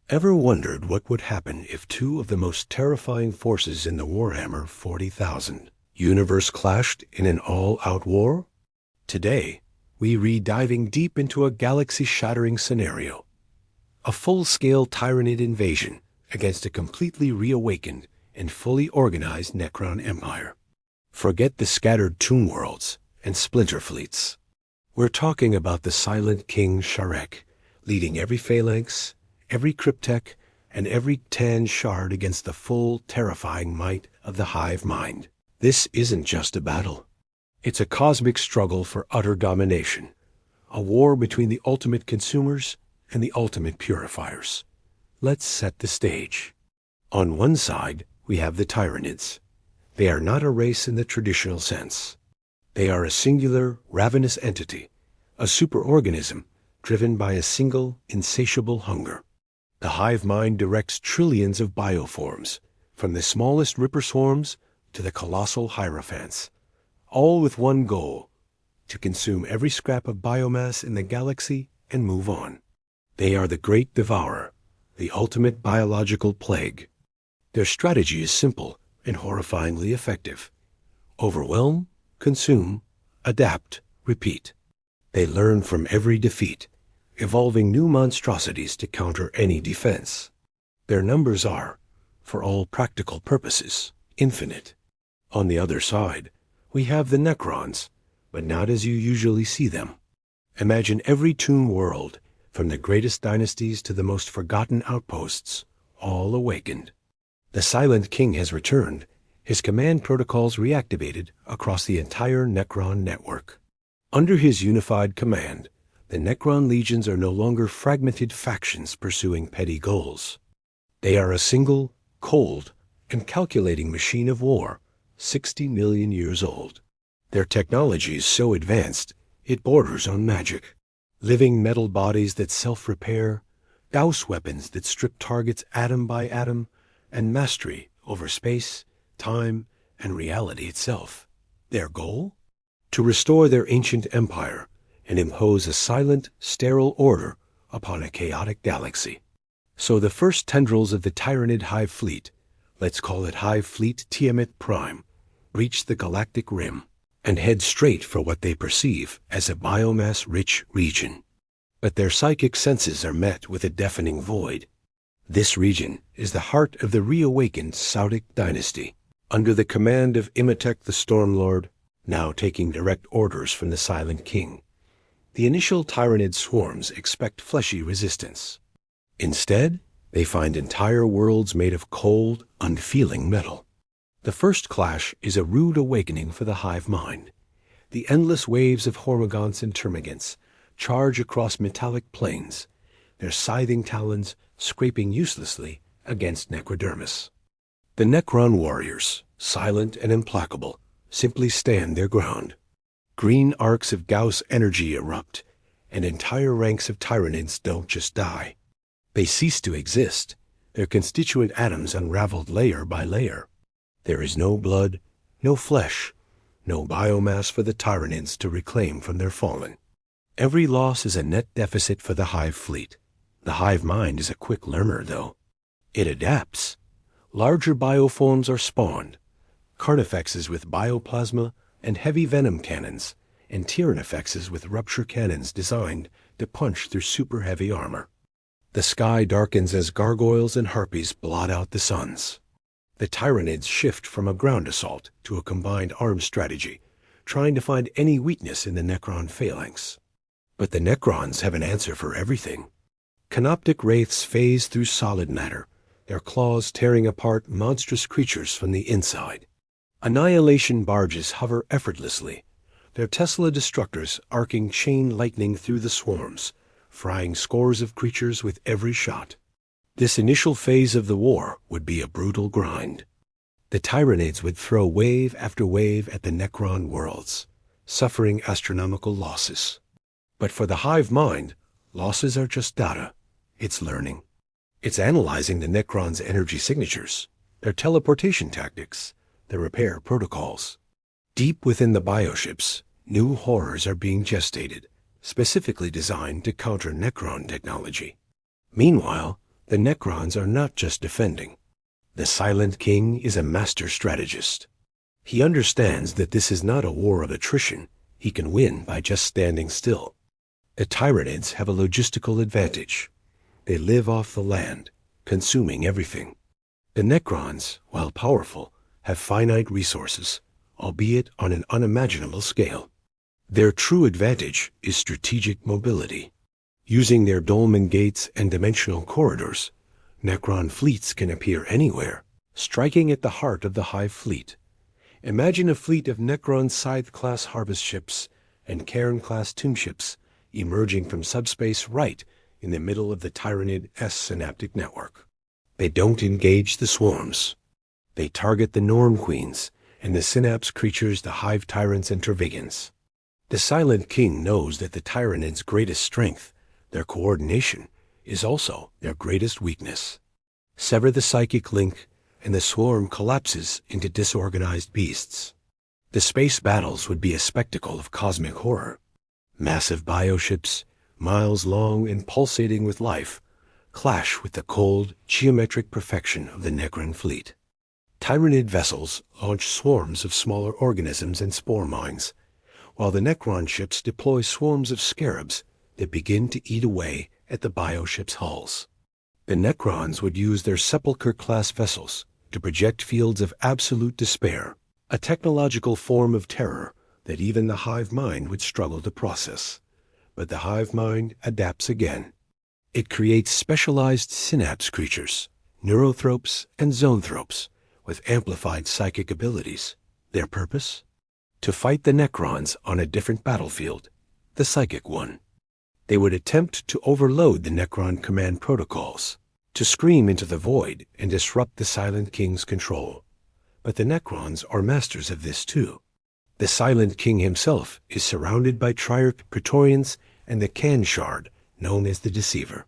Ever wondered what would happen if two of the most terrifying forces in the Warhammer 40,000 universe clashed in an all-out war? Today, we re-diving deep into a galaxy-shattering scenario. A full-scale Tyranid invasion against a completely reawakened and fully organized Necron Empire. Forget the scattered tomb worlds and splinter fleets. We're talking about the Silent King Sharek, leading every phalanx, every cryptek, and every Tan shard against the full, terrifying might of the hive mind. This isn't just a battle. It's a cosmic struggle for utter domination, a war between the ultimate consumers and the ultimate purifiers. Let's set the stage. On one side, we have the Tyranids. They are not a race in the traditional sense. They are a singular, ravenous entity, a superorganism driven by a single, insatiable hunger. The hive mind directs trillions of bioforms, from the smallest ripper swarms to the colossal hierophants, all with one goal: to consume every scrap of biomass in the galaxy and move on. They are the great devourer, the ultimate biological plague. Their strategy is simple and horrifyingly effective. Overwhelm, consume, adapt, repeat. They learn from every defeat, evolving new monstrosities to counter any defense. Their numbers are, for all practical purposes, infinite. On the other side, we have the Necrons, but not as you usually see them. Imagine every tomb world, from the greatest dynasties to the most forgotten outposts, all awakened. The Silent King has returned, his command protocols reactivated across the entire Necron network. Under his unified command, the Necron legions are no longer fragmented factions pursuing petty goals. They are a single, cold, and calculating machine of war, 60 million years old. Their technology is so advanced, it borders on magic. Living metal bodies that self-repair, Gauss weapons that strip targets atom by atom, and mastery over space, time, and reality itself. Their goal? To restore their ancient empire and impose a silent, sterile order upon a chaotic galaxy. So the first tendrils of the Tyranid Hive Fleet, let's call it Hive Fleet Tiamat Prime, reach the galactic rim and head straight for what they perceive as a biomass-rich region. But their psychic senses are met with a deafening void. This region is the heart of the reawakened Saudic dynasty, under the command of Imatek the Stormlord, now taking direct orders from the Silent King. The initial Tyranid swarms expect fleshy resistance. Instead, they find entire worlds made of cold, unfeeling metal. The first clash is a rude awakening for the hive mind. The endless waves of Hormagaunts and Termagants charge across metallic plains, their scything talons scraping uselessly against necrodermis. The Necron warriors, silent and implacable, simply stand their ground. Green arcs of Gauss energy erupt, and entire ranks of Tyranids don't just die. They cease to exist, their constituent atoms unraveled layer by layer. There is no blood, no flesh, no biomass for the Tyranids to reclaim from their fallen. Every loss is a net deficit for the Hive Fleet. The hive mind is a quick learner, though. It adapts. Larger bioforms are spawned, carnifexes with bioplasma and heavy venom cannons, and tyrannifexes with rupture cannons designed to punch through super-heavy armor. The sky darkens as gargoyles and harpies blot out the suns. The Tyranids shift from a ground assault to a combined arms strategy, trying to find any weakness in the Necron phalanx. But the Necrons have an answer for everything. Canoptic wraiths phase through solid matter, their claws tearing apart monstrous creatures from the inside. Annihilation barges hover effortlessly, their Tesla destructors arcing chain lightning through the swarms, frying scores of creatures with every shot. This initial phase of the war would be a brutal grind. The Tyranids would throw wave after wave at the Necron worlds, suffering astronomical losses. But for the hive mind, losses are just data. It's learning. It's analyzing the Necrons' energy signatures, their teleportation tactics, their repair protocols. Deep within the bioships, new horrors are being gestated, specifically designed to counter Necron technology. Meanwhile, The Necrons are not just defending. The Silent King is a master strategist. He understands that this is not a war of attrition. He can win by just standing still. The Tyranids have a logistical advantage. They live off the land, consuming everything. The Necrons, while powerful, have finite resources, albeit on an unimaginable scale. Their true advantage is strategic mobility. Using their dolmen gates and dimensional corridors, Necron fleets can appear anywhere, striking at the heart of the Hive Fleet. Imagine a fleet of Necron Scythe-class harvest ships and Cairn-class tomb ships emerging from subspace right in the middle of the Tyranid synaptic network. They don't engage the swarms. They target the Norm Queens and the synapse creatures, the Hive Tyrants and Tervigans. The Silent King knows that the Tyranids' greatest strength, their coordination, is also their greatest weakness. Sever the psychic link, and the swarm collapses into disorganized beasts. The space battles would be a spectacle of cosmic horror. Massive bioships, miles long and pulsating with life, clash with the cold, geometric perfection of the Necron fleet. Tyranid vessels launch swarms of smaller organisms and spore mines, while the Necron ships deploy swarms of scarabs that begin to eat away at the bioships' hulls. The Necrons would use their Sepulchre-class vessels to project fields of absolute despair, a technological form of terror that even the hive mind would struggle to process. But the hive mind adapts again. It creates specialized synapse creatures, neurothropes and zoanthropes, with amplified psychic abilities. Their purpose? To fight the Necrons on a different battlefield, the psychic one. They would attempt to overload the Necron command protocols, to scream into the void and disrupt the Silent King's control. But the Necrons are masters of this too. The Silent King himself is surrounded by Triarch Praetorians and the Can Shard, known as the Deceiver.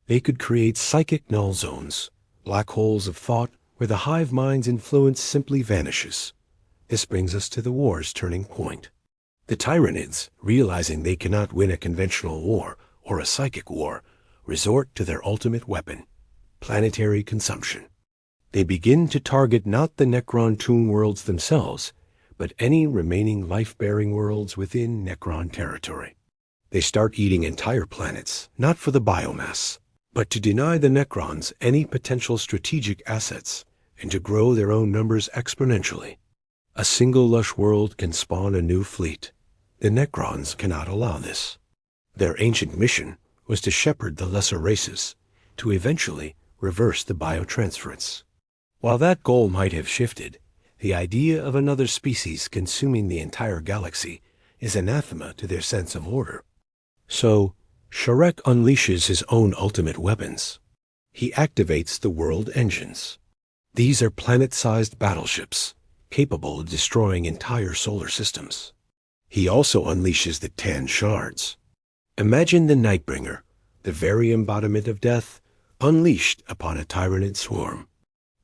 They could create psychic null zones, black holes of thought where the hive mind's influence simply vanishes. This brings us to the war's turning point. The Tyranids, realizing they cannot win a conventional war or a psychic war, resort to their ultimate weapon, planetary consumption. They begin to target not the Necron tomb worlds themselves, but any remaining life-bearing worlds within Necron territory. They start eating entire planets, not for the biomass, but to deny the Necrons any potential strategic assets and to grow their own numbers exponentially. A single lush world can spawn a new fleet. The Necrons cannot allow this. Their ancient mission was to shepherd the lesser races, to eventually reverse the biotransference. While that goal might have shifted, the idea of another species consuming the entire galaxy is anathema to their sense of order. So, Sharek unleashes his own ultimate weapons. He activates the world engines. These are planet-sized battleships, capable of destroying entire solar systems. He also unleashes the Tan Shards. Imagine the Nightbringer, the very embodiment of death, unleashed upon a Tyranid swarm.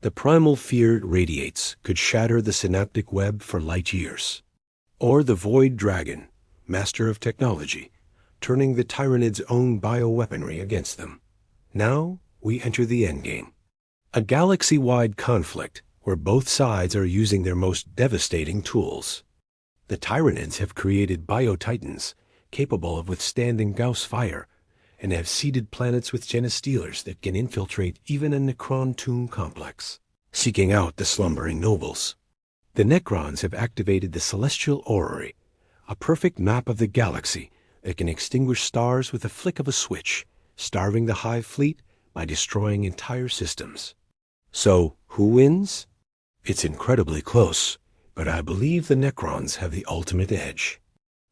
The primal fear it radiates could shatter the synaptic web for light years. Or the Void Dragon, master of technology, turning the Tyranids' own bioweaponry against them. Now we enter the endgame. A galaxy-wide conflict where both sides are using their most devastating tools. The Tyranids have created biotitans capable of withstanding Gauss fire and have seeded planets with genestealers that can infiltrate even a Necron tomb complex, seeking out the slumbering nobles. The Necrons have activated the Celestial Orrery, a perfect map of the galaxy that can extinguish stars with a flick of a switch, starving the Hive Fleet by destroying entire systems. So, who wins? It's incredibly close, but I believe the Necrons have the ultimate edge.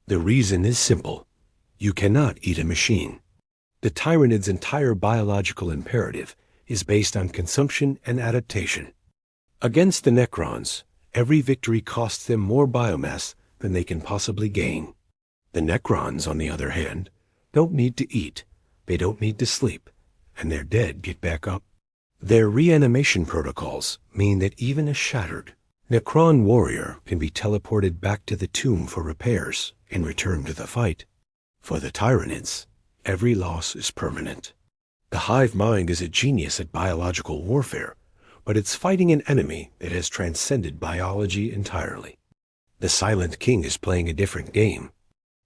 The reason is simple. You cannot eat a machine. The Tyranid's entire biological imperative is based on consumption and adaptation. Against the Necrons, every victory costs them more biomass than they can possibly gain. The Necrons, on the other hand, don't need to eat, they don't need to sleep, and their dead get back up. Their reanimation protocols mean that even a shattered Necron warrior can be teleported back to the tomb for repairs and return to the fight. For the Tyranids, every loss is permanent. The hive mind is a genius at biological warfare, but it's fighting an enemy that has transcended biology entirely. The Silent King is playing a different game.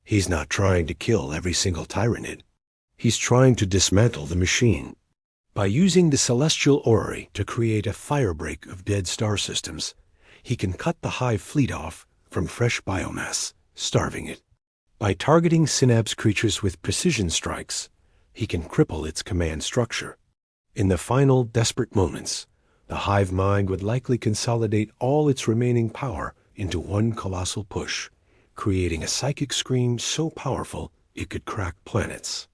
He's not trying to kill every single Tyranid. He's trying to dismantle the machine. By using the celestial orrery to create a firebreak of dead star systems, he can cut the Hive Fleet off from fresh biomass, starving it. By targeting Synapse creatures with precision strikes, he can cripple its command structure. In the final desperate moments, the hive mind would likely consolidate all its remaining power into one colossal push, creating a psychic scream so powerful it could crack planets.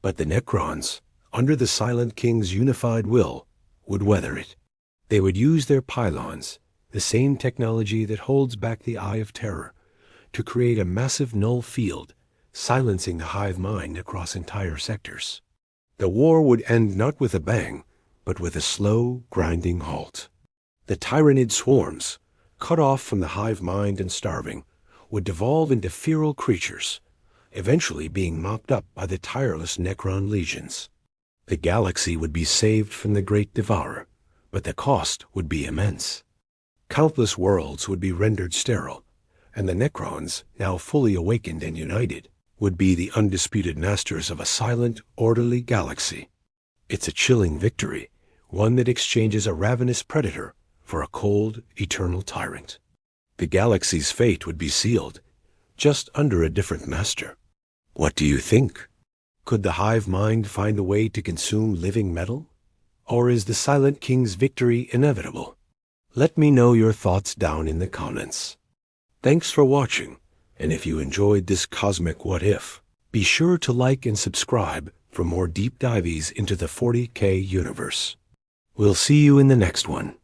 But the Necrons, under the Silent King's unified will, would weather it. They would use their pylons, the same technology that holds back the Eye of Terror, to create a massive null field, silencing the hive mind across entire sectors. The war would end not with a bang, but with a slow, grinding halt. The Tyranid swarms, cut off from the hive mind and starving, would devolve into feral creatures, eventually being mopped up by the tireless Necron legions. The galaxy would be saved from the great Devourer, but the cost would be immense. Countless worlds would be rendered sterile, and the Necrons, now fully awakened and united, would be the undisputed masters of a silent, orderly galaxy. It's a chilling victory, one that exchanges a ravenous predator for a cold, eternal tyrant. The galaxy's fate would be sealed, just under a different master. What do you think? Could the hive mind find a way to consume living metal? Or is the Silent King's victory inevitable? Let me know your thoughts down in the comments. Thanks for watching, and if you enjoyed this cosmic what if, be sure to like and subscribe for more deep dives into the 40K universe. We'll see you in the next one.